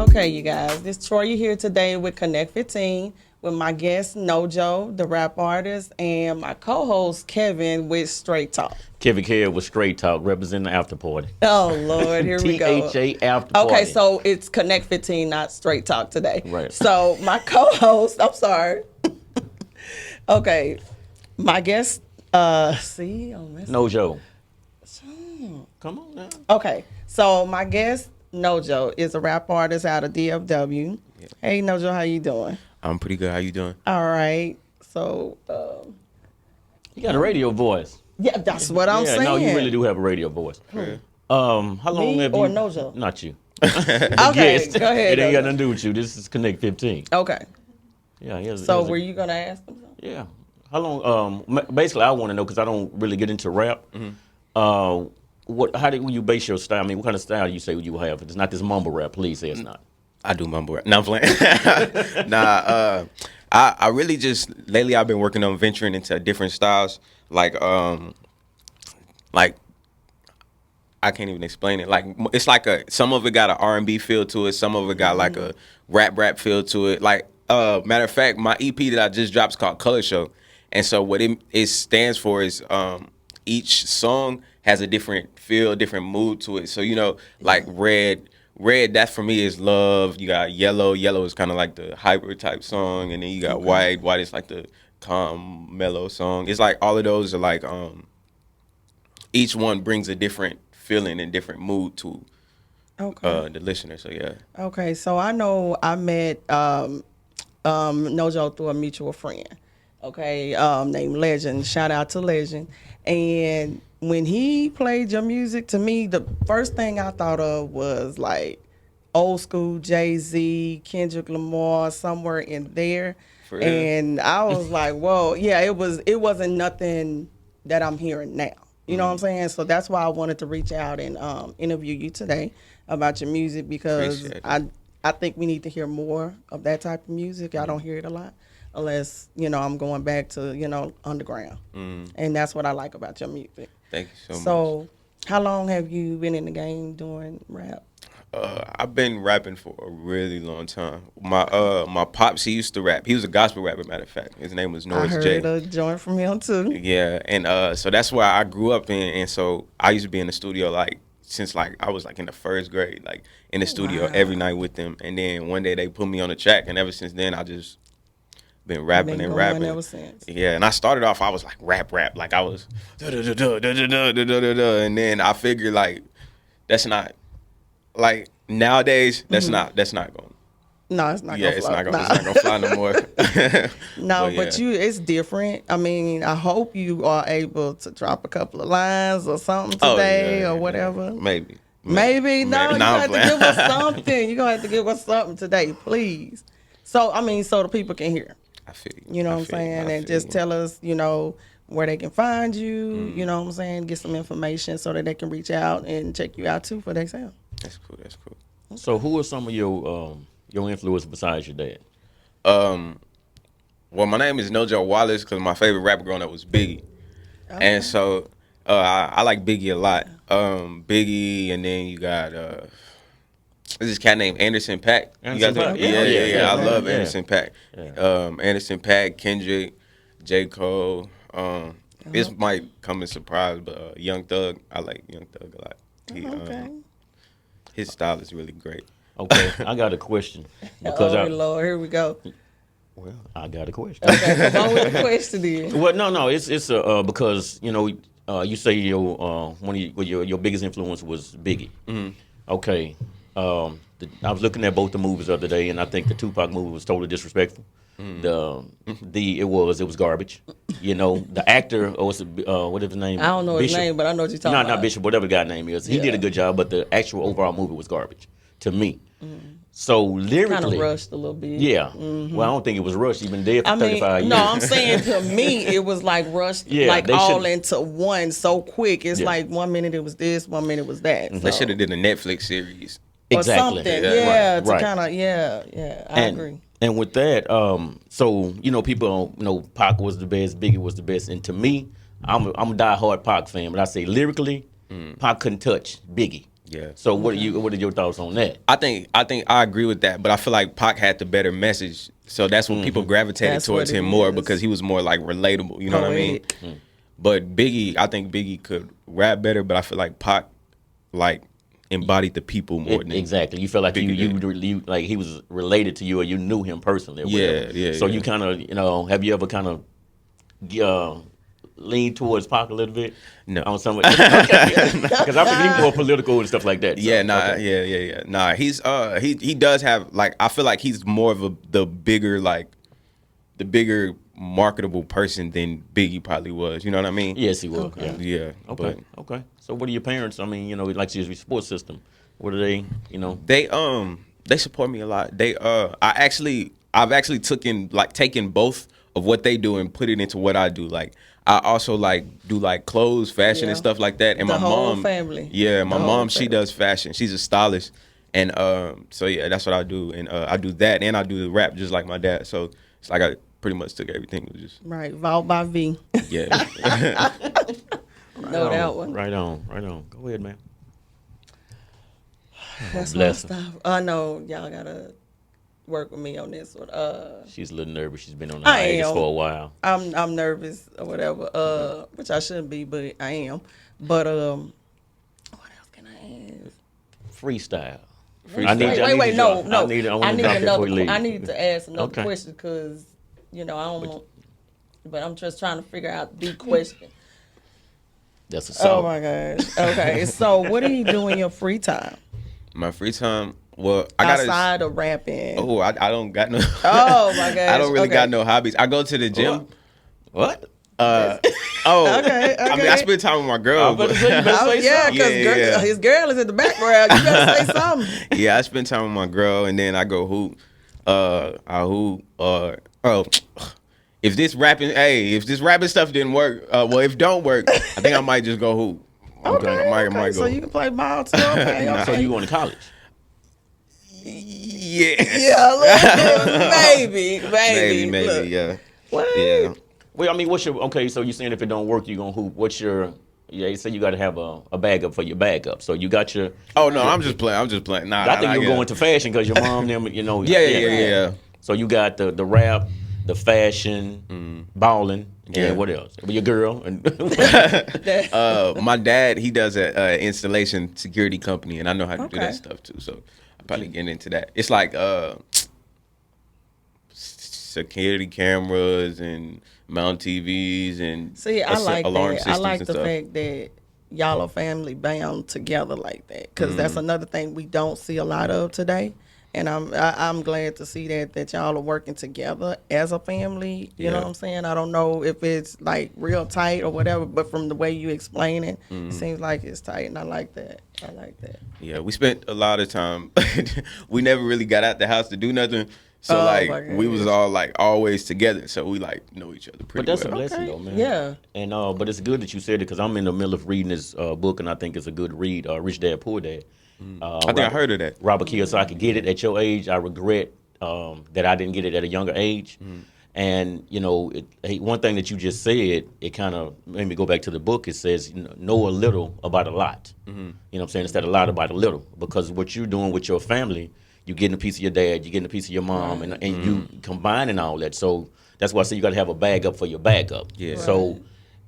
Okay, you guys, this Troy here today with Connect 15 with my guest Nojo, the rap artist, and my co-host Kevin with Straight Talk. Kevin Care with Straight Talk, representing the after party. Oh Lord, here we go. THA after party. Okay, so it's Connect 15, not Straight Talk today. Right. So my co-host, I'm sorry. Okay, my guest, Nojo. Come on now. Okay, so my guest Nojo is a rap artist out of DFW. Yeah. Hey Nojo, how you doing? I'm pretty good. How you doing? All right. So you got a radio voice. Yeah, that's what I'm saying. No, you really do have a radio voice. Yeah. How long Me have or you? Nojo? Not you. Okay, Guest. go ahead. It ain't got nothing to do with you. This is Connect 15. Okay. Yeah. So were you gonna ask them something? Yeah. How long? Basically, I want to know because I don't really get into rap. Mm-hmm. How do you base your style? I mean, what kind of style you say you have? If it's not this mumble rap, please say it's not. I do mumble rap. No, I'm playing. I really just lately I've been working on venturing into different styles. Like I can't even explain it. Like it's like some of it got an R&B feel to it. Some of it got like a rap feel to it. Like matter of fact, my EP that I just dropped is called Color Show, and so what it stands for is each song has a different feel, different mood to it. So like red, that for me is love. You got yellow is kind of like the hyper type song, and then you got white is like the calm, mellow song. It's like all of those are like each one brings a different feeling and different mood to the listener. So yeah. Okay, so I know I met Nojo through a mutual friend. Okay, named Legend. Shout out to Legend. And when he played your music, to me, the first thing I thought of was like old school Jay-Z, Kendrick Lamar, somewhere in there. And I was like, whoa, yeah, it wasn't nothing that I'm hearing now. You know what I'm saying? So that's why I wanted to reach out and interview you today about your music, because I think we need to hear more of that type of music. I don't hear it a lot. Unless, I'm going back to, underground. And that's what I like about your music. Thank you so much. So, how long have you been in the game doing rap? I've been rapping for a really long time. My pops, he used to rap. He was a gospel rapper, matter of fact. His name was Norris J. I heard a joint from him, too. Yeah, and so that's where I grew up in. And so I used to be in the studio, since I was in the first grade, in the studio every night with them. And then one day they put me on the track, and ever since then I just been rapping and rapping ever since. Yeah, and I started off, I was like rap, like I was and then I figured that's not nowadays that's not going. No, it's not. Yeah, it's not gonna fly no more. No, but it's different. I mean, I hope you are able to drop a couple of lines or something today or whatever. Yeah. Maybe. No, you have to give us something. You're gonna have to give us something today, please. So so the people can hear. I feel you. You know what I'm saying? And just tell us, where they can find you, you know what I'm saying? Get some information so that they can reach out and check you out too for themselves. That's cool. Okay. So who are some of your influences besides your dad? Well, my name is Nojo Wallace because my favorite rapper growing up was Biggie. Okay. And so I like Biggie a lot. Biggie, and then you got there's this cat named Anderson .Paak. Anderson .Paak? Yeah. I love Anderson .Paak. Yeah. Anderson .Paak, Kendrick, J. Cole. This might come as a surprise, but Young Thug, I like Young Thug a lot. His style is really great. Okay, I got a question. Lord, here we go. Well, I got a question. Okay, come on with the question then. Well, no, it's because you say one of your biggest influence was Biggie. Mm-hmm. Okay. I was looking at both the movies the other day, and I think the Tupac movie was totally disrespectful. It was garbage. The actor, what is his name? I don't know Bishop. his name, but I know what you're talking about. Not Bishop, whatever the guy's name is. He did a good job, but the actual overall movie was garbage to me. So lyrically, kind of rushed a little bit. Yeah. Well, I don't think it was rushed. Even dead for 35 years. No, I'm saying to me it was rushed, all into one so quick. It's like 1 minute it was this, 1 minute it was that. They should have did a Netflix series. Exactly. Or something. To kind of I agree. And with that, so people know Pac was the best, Biggie was the best, and to me, I'm a diehard Pac fan. But I say lyrically, Pac couldn't touch Biggie. Yeah. So what are your thoughts on that? I think I agree with that, but I feel like Pac had the better message, so that's what people gravitated That's towards what it him more is. because he was more like relatable. You know what I mean? Poetic. But Biggie, I think Biggie could rap better, but I feel like Pac like embodied the people more than Exactly. You feel like Biggie you like he was related to you or you knew him personally. Or whatever. Yeah. So you kind of have you ever kind of lean towards Pac a little bit? No. On some because I think he's more political and stuff like that. Yeah, so, nah, okay. yeah. Nah, he's he does have like I feel like he's more of the bigger marketable person than Biggie probably was. You know what I mean? Yes, he was. Okay. Yeah. Yeah. Okay. Okay. So what are your parents? I mean, like your sports system. What are they? They support me a lot. I've actually taken both of what they do and put it into what I do. Like I also do clothes, fashion Yeah. and stuff like that. And The my whole mom, family. yeah, my The whole mom, she family. does fashion. She's a stylist, and so yeah, that's what I do. And I do that, and I do the rap just like my dad. So it's like I pretty much took everything. It was just Right, Vault by V. yeah. Know that one. Right on. Go ahead, man. That's my Bless her. stuff. I know y'all gotta work with me on this one. She's a little nervous. She's been on the I hiatus am. for a while. I'm nervous or whatever. Which I shouldn't be, but I am. But what else can I ask? Freestyle. Wait, I need no. I need another. leave. I need to ask another Okay. question because I don't want. But I'm just trying to figure out the question. That's a song. Oh my gosh. Okay, so what do you do in your free time My free time, well, I gotta. outside of rapping? Oh, I don't got no. Oh my gosh. I don't really okay. got no hobbies. I go to the gym. What? Oh, Okay, I mean, I spend time with my girl. I'm about to say, you better Oh, say yeah, something. because Yeah. his girl is in the background. You gotta say something. Yeah, I spend time with my girl, and then I go hoop. I hoop. If this rapping stuff didn't work, if it don't work, I think I might just go hoop. Okay, I might go. So you can play ball too. Okay, Nah. So okay. you going to college? Yeah. Yeah, a little bit. maybe. Maybe, Look. yeah. What? Yeah. Well, I mean, so you're saying if it don't work, you're going to hoop. You say you got to have a backup for your backup. So you got your, Oh no, I'm just playing. Nah, I think you're going to fashion because your mom, them, Yeah. So you got the rap, the fashion, balling, Yeah. and what else? Your girl. And My dad, he does a installation security company, and I know how to do Okay. that stuff too. So I'm probably getting into that. It's like security cameras and mount TVs and See, I like alarm that. I systems like and the stuff. fact that y'all are family bound together like that, because that's another thing we don't see a lot of today. And I'm glad to see that y'all are working together as a family. You know Yeah. what I'm saying? I don't know if it's like real tight or whatever, but from the way you explain it, it seems like it's tight, and I like that. I like that. Yeah, we spent a lot of time. We never really got out the house to do nothing. So Oh, like my we was goodness. all like always together. So we like know each other pretty But that's a well. blessing, Okay. though, man. Yeah. And but it's good that you said it because I'm in the middle of reading this book, and I think it's a good read. Rich Dad Poor Dad. I think I heard of that. Robert Kiyosaki. Get it at your age. I regret that I didn't get it at a younger age. And one thing that you just said, it kind of made me go back to the book. It says, know a little about a lot. You know what I'm saying? Instead of a lot about a little, because what you're doing with your family, you're getting a piece of your dad, you're getting a piece of your mom, and you combining all that. So that's why I say you got to have a bag up for your backup. Yeah. So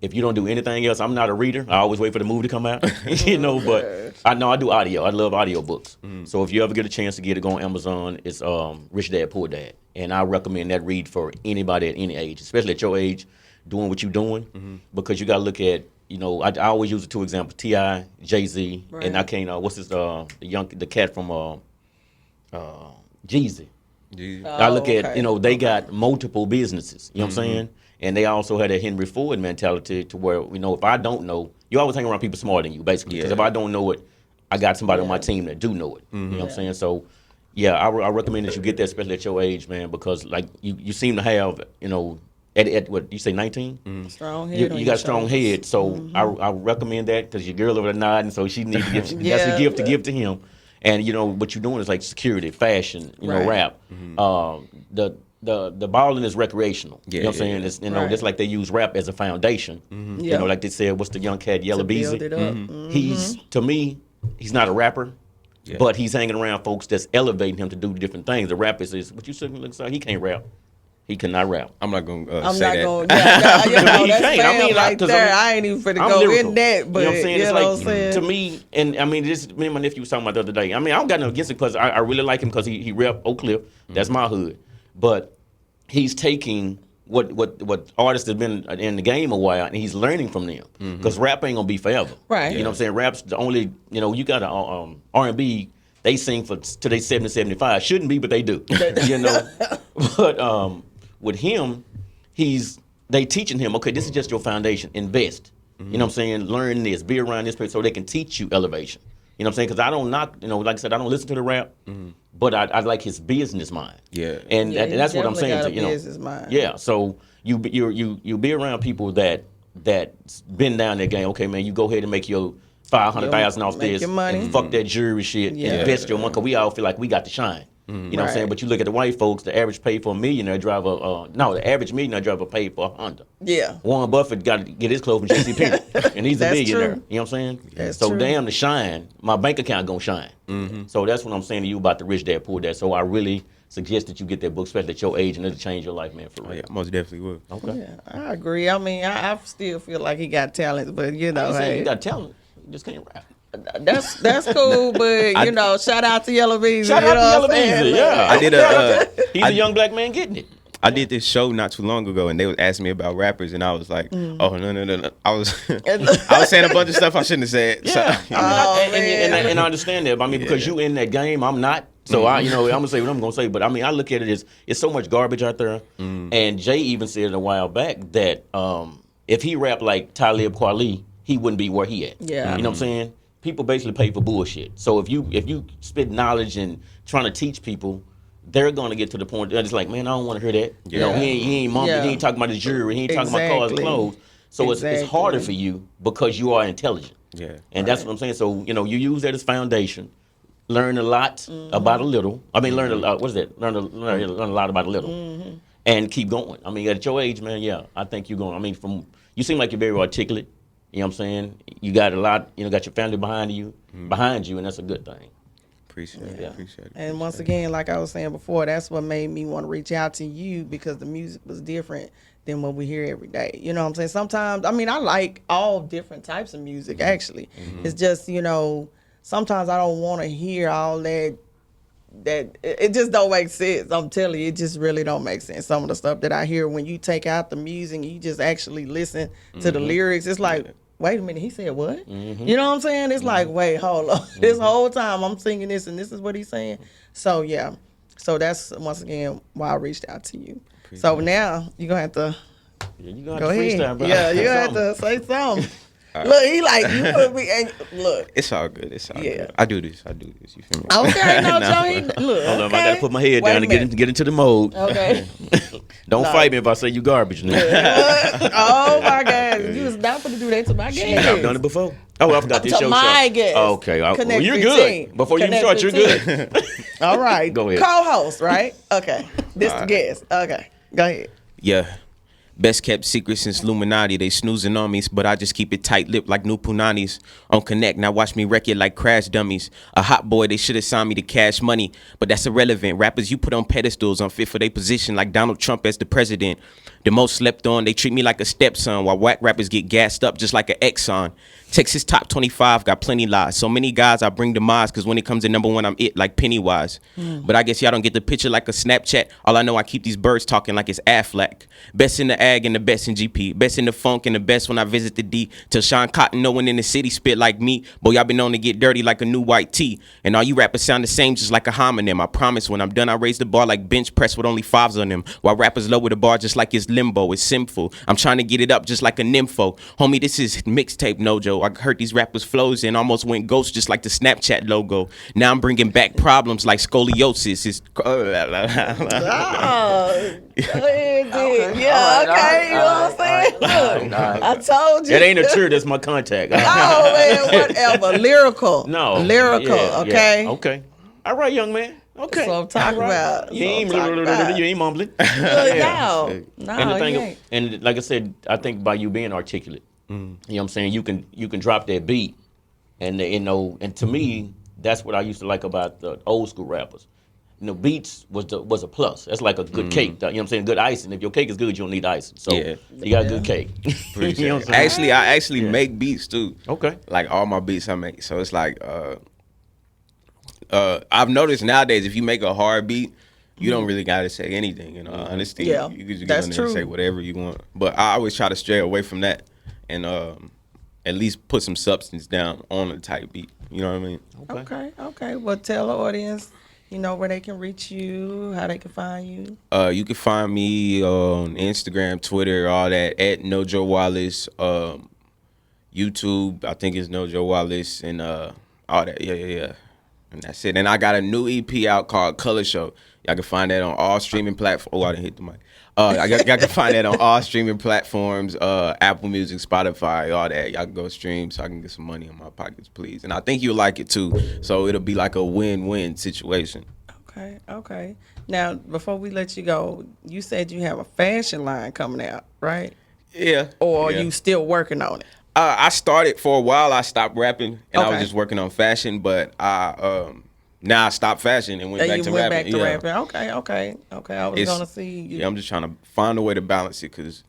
if you don't do anything else, I'm not a reader. I always wait for the movie to come out, But I know I do audio. I love audio books. So if you ever get a chance to get it, go on Amazon. It's Rich Dad Poor Dad, and I recommend that read for anybody at any age, especially at your age, doing what you're doing, because you got to look at. I always use the two examples: T.I., Jay-Z, Right. and I can't. What's his the cat from Jeezy. I look at, okay. they got multiple businesses, you know what I'm saying? And they also had a Henry Ford mentality to where, if I don't know, you always hang around people smarter than you, basically. Because if I don't know it, I got somebody on my team that do know it. You know what I'm saying? So, yeah, I recommend that you get that, especially at your age, man, because, like, you seem to have, at what, you say 19? Strong head. You got a strong head. So I recommend that because your girl over there nodding, so she needs to give, that's a gift to give to him. And what you're doing is like security, fashion, Right. rap. The balling is recreational. You know what I'm saying? Yeah. It's, Right. just like they use rap as a foundation. Yeah. Like they said, what's the young cat, Yellow To build Beezy? it up. He's, to me, he's not a rapper. Yeah. But he's hanging around folks that's elevating him to do different things. The rapper says, "What you saying? Looks like he can't rap. He cannot rap." I'm not gonna I'm say not that. going. Yeah, To me, that's he can't. I mean, right 'cause there. I ain't even finna I'm go lyrical. in that, but you know what I'm saying? you It's know like what I'm saying? to me, and I mean, this me and my nephew was talking about the other day. I mean, I don't got no against it because I really like him because he rep Oak Cliff. That's my hood. But he's taking what artists have been in the game a while, and he's learning from them because rap ain't gonna be forever. Right. You know what I'm saying? Rap's the only. You got a R&B. They sing for till they 70, 75. Shouldn't be, but they do. You know. But with him, they teaching him, okay, this is just your foundation. Invest. You know what I'm saying? Learn this, be around this person so they can teach you elevation. You know what I'm saying? Because I don't knock, like I said, I don't listen to the rap, but I like his business mind. Yeah. And Yeah, he that's what I'm definitely saying. got a business mind. Yeah. So you be around people that's been down that game. Okay, man, you go ahead and make your 500,000 off Make this. your money. And fuck that jury shit. Yeah. And invest your money because we all feel like we got to shine. You know what I'm saying? Right. But you look at the white folks, the average pay for a millionaire driver, the average millionaire driver paid for a Honda. Yeah. Warren Buffett got to get his clothes from JCPenney, and he's a That's billionaire. true. You know what I'm saying? That's so true. damn to shine, my bank account gonna shine. So that's what I'm saying to you about the Rich Dad Poor Dad. So I really suggest that you get that book, especially at your age, and it'll change your life, man, for real. Oh, yeah, most definitely will. Okay. Yeah, I agree. I mean, I still feel like he got talent, but I ain't saying hey, you got talent, you just can't rap. that's cool. But shout out to Yellow Beezy. Shout you out know to Yellow what I'm saying? Beezy, yeah. I did He's a young black man getting it. I did this show not too long ago, and they was asking me about rappers, and I was like, "Oh no!" I was I was saying a bunch of stuff I shouldn't have said. Yeah, So, and I understand that. I mean, because you in that game, I'm not. So I'm gonna say what I'm gonna say. But I mean, I look at it as it's so much garbage out there. And Jay even said a while back that if he rapped like Talib Kweli, he wouldn't be where he at. Yeah. You know what I'm saying? People basically pay for bullshit. So if you spit knowledge and trying to teach people, they're gonna get to the point that it's like, man, I don't want to hear that. You know, he ain't mumbling, he ain't talking about his jury, he ain't talking about cars and Exactly. clothes. So it's harder for you because you are intelligent. Yeah. And that's what I'm saying. So, you use that as foundation. Learn a lot about a little. I mean, learn a lot. What is that? Learn a lot about a little. And keep going. I mean, at your age, man, yeah, I think you're going. I mean, you seem like you're very articulate. You know what I'm saying? You got a lot, got your family behind you, and that's a good thing. Appreciate it. Yeah. Appreciate it. And once again, like I was saying before, that's what made me want to reach out to you because the music was different than what we hear every day. You know what I'm saying? Sometimes, I mean, I like all different types of music, actually. It's just, sometimes I don't want to hear all that it just don't make sense. I'm telling you, it just really don't make sense. Some of the stuff that I hear when you take out the music and you just actually listen to the lyrics, it's like, wait a minute, he said what? You know what I'm saying? It's like, wait, hold on. This whole time I'm singing this and this is what he's saying. So yeah. So that's once again why I reached out to you. So now you're gonna have to You gonna go have to ahead. freestyle, bro. Yeah, you have to say something. Look, he like you put me and look. It's all good. It's all Yeah. good. I do this. You feel me? Okay, no, Nah. Joe, look. Hold on, okay. I gotta put my head Wait down a and minute. get into the mode. Okay. Don't fight me if I say you garbage. Now. Oh my God, you was not gonna do that to my guest. I've done it before. Oh, I forgot this To show. my guest. Okay, well, Connect you're 15. good. Before you even Connect start, you're 15. good. All right, Go ahead. Co-host, right? Okay, this the guest. Okay, go ahead. Yeah. Best kept secret since Illuminati. They snoozing on me, but I just keep it tight-lipped like new punanis. On Connect, now watch me wreck it like crash dummies. A hot boy, they should have signed me to Cash Money, but that's irrelevant. Rappers you put on pedestals, unfit for their position like Donald Trump as the president. The most slept on, they treat me like a stepson, while whack rappers get gassed up just like an Exxon. Texas top 25 got plenty lies. So many guys I bring to Mars, cause when it comes to number one, I'm it like Pennywise. But I guess y'all don't get the picture like a Snapchat. All I know, I keep these birds talking like it's Aflac. Best in the ag and the best in GP. Best in the funk and the best when I visit the D. Till Sean Cotton, no one in the city spit like me. Boy, y'all been known to get dirty like a new white tee. And all you rappers sound the same just like a homonym. I promise when I'm done, I raise the bar like bench press with only fives on them. While rappers lower the bar just like it's limbo. It's sinful. I'm trying to get it up just like a nympho. Homie, this is mixtape Nojo. I heard these rappers flows and almost went ghost just like the Snapchat logo. Now I'm bringing back problems like scoliosis. It's Oh, go ahead, dude. Yeah, okay. You know what I'm saying? Look, I told you. It ain't a true. That's my contact. Oh man, whatever. Lyrical. No. Lyrical. Yeah, okay. Yeah. Okay. All right, young man. Okay. That's what I'm talking All right. about. You ain't That's what I'm talking about. you ain't mumbling. No, And the he thing, ain't. and like I said, I think by you being articulate, you know what I'm saying, you can drop that beat And and to me, that's what I used to like about the old school rappers. Beats was a plus. That's like a good cake. You know what I'm saying? Good icing. If your cake is good, you don't need icing. So Yeah. you got a Yeah. good cake. Appreciate You know it. what I'm saying? Actually, I actually Yeah. make beats too. Okay. Like all my beats I make. So it's like I've noticed nowadays if you make a hard beat, you don't really gotta say anything. Honesty, Yeah, you can just get that's on there and say true. whatever you want. But I always try to stray away from that and at least put some substance down on a type beat. You know what I mean? Okay. Well, tell the audience, where they can reach you, how they can find you. You can find me on Instagram, Twitter, all that at Nojo Wallace. YouTube, I think it's Nojo Wallace and all that. Yeah. And that's it. And I got a new EP out called Color Show. Y'all can find that on all streaming platforms. Oh, I didn't hit the mic. Y'all can find that on all streaming platforms, Apple Music, Spotify, all that. Y'all can go stream so I can get some money in my pockets, please. And I think you'll like it too. So it'll be like a win-win situation. Okay. Now, before we let you go, you said you have a fashion line coming out, right? Yeah. Or yeah. you still working on it? I started for a while. I stopped rapping and I was Okay. just working on fashion, but now I stopped fashion and went And back you to went rapping. back to Yeah. rapping. Okay. I was It's- gonna see you. Yeah, I'm just trying to find a way to balance it because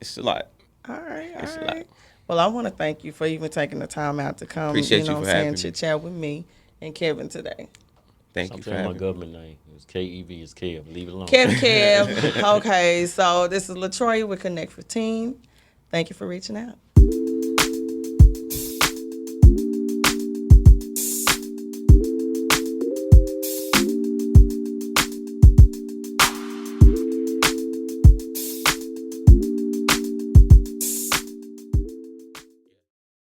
it's a lot. All right. It's a lot. Well, I want to thank you for even taking the time out to come. Appreciate you what for I'm saying, having me. chit chat with me and Kevin today. Thank I'm you for telling my having me. government name. It was KEV. It's Kev. Leave it alone. Kev. Okay, so this is LaTroy with Connect 15. Thank you for reaching out.